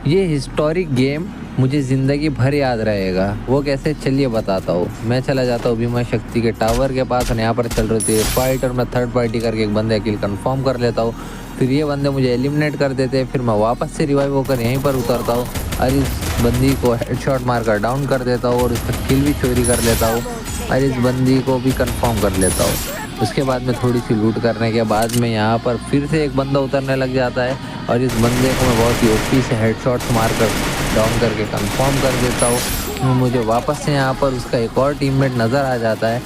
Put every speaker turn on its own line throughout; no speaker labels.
ये historic game मुझे ज़िंदगी भर याद रहेगा। वो कैसे, चलिए बताता हूँ। मैं चला जाता हूँ भीमा शक्ति के टावर के पास और यहाँ पर चल रही थी फाइट और मैं थर्ड पार्टी करके एक बंदे किल कंफर्म कर लेता हूँ। फिर ये बंदे मुझे एलिमिनेट कर देते हैं। फिर मैं वापस से रिवाइव होकर यहीं पर उतरता हूँ और इस बंदी को हेडशॉट मारकर डाउन कर देता हूँ और उसका किल भी चोरी कर लेता हूँ और इस बंदी को भी कंफर्म कर लेता हूँ। उसके बाद में थोड़ी सी लूट करने के बाद में यहाँ पर फिर से एक बंदा उतरने लग जाता है और इस बंदे को मैं बहुत ही ओपी से हेडशॉट्स मारकर डाउन करके कंफर्म कर देता हूँ। मुझे वापस से यहाँ पर उसका एक और टीममेट नज़र आ जाता है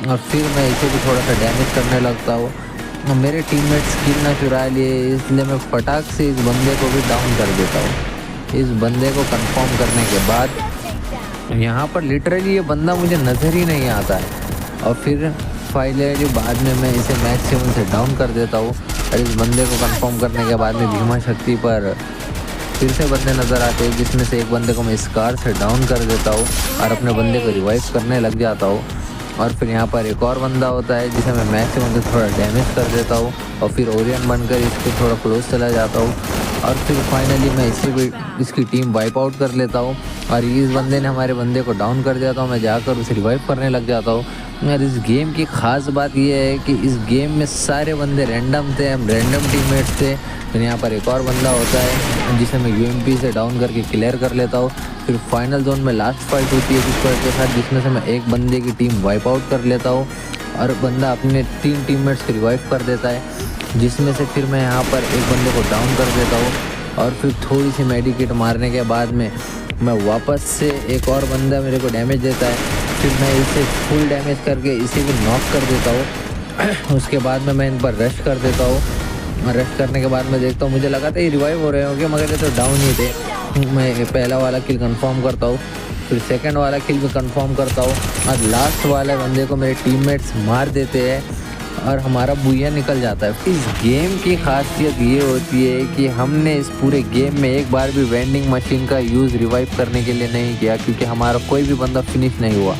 और फिर मैं इसे भी थोड़ा सा डैमेज करने लगता हूँ। मेरे टीममेट स्किल ना चुरा लिए, इसलिए मैं फटाक से इस बंदे को भी डाउन कर देता हूँ। इस बंदे को कंफर्म करने के बाद यहाँ पर लिटरली ये बंदा मुझे नज़र ही नहीं आता है और फिर फाइनली बाद में मैं इसे मैक्सिमम से डाउन कर देता हूँ और इस बंदे को कंफर्म करने के बाद में भीमा शक्ति पर फिर से बंदे नज़र आते हैं, जिसमें से एक बंदे को मैं स्कार से डाउन कर देता हूँ और अपने बंदे को रिवाइव करने लग जाता हूँ। और फिर यहाँ पर एक और बंदा होता है जिसे मैं मैक्सिमम से थोड़ा डैमेज कर देता हूँ और फिर ओरियन बनकर इसके थोड़ा क्लोज चला जाता हूँ और फिर फाइनली मैं इसे भी इसकी टीम वाइप आउट कर लेता हूँ और इस बंदे ने हमारे बंदे को डाउन कर दिया था। मैं जाकर उसे रिवाइव करने लग जाता हूँ। और इस गेम की ख़ास बात यह है कि इस गेम में सारे बंदे रैंडम थे, हम रैंडम टीममेट्स थे। फिर यहाँ पर एक और बंदा होता है जिसे मैं यूएमपी से डाउन करके क्लियर कर लेता हूँ। फिर फाइनल जोन में लास्ट फाइट होती है स्क्वाड के साथ, जिसमें से मैं एक बंदे की टीम वाइप आउट कर लेता हूँ और बंदा अपने 3 टीममेट्स को रिवाइव कर देता है, जिसमें से फिर मैं यहाँ पर एक बंदे को डाउन कर देता हूँ और फिर थोड़ी सी मेडिकेट मारने के बाद में मैं वापस से एक और बंदा मेरे को डैमेज देता है। फिर मैं इसे फुल डैमेज करके इसे भी नॉक कर देता हूँ। उसके बाद में मैं इन पर रश कर देता हूँ। रश करने के बाद मैं देखता हूँ, मुझे लगा था ये रिवाइव हो रहे होंगे मगर ये तो डाउन ही थे। मैं पहला वाला किल कंफर्म करता हूँ, फिर सेकंड वाला किल भी कंफर्म करता हूँ और लास्ट वाले बंदे को मेरे टीममेट्स मार देते हैं और हमारा बुया निकल जाता है। इस गेम की खासियत ये होती है कि हमने इस पूरे गेम में एक बार भी वेंडिंग मशीन का यूज़ रिवाइव करने के लिए नहीं किया, क्योंकि हमारा कोई भी बंदा फिनिश नहीं हुआ।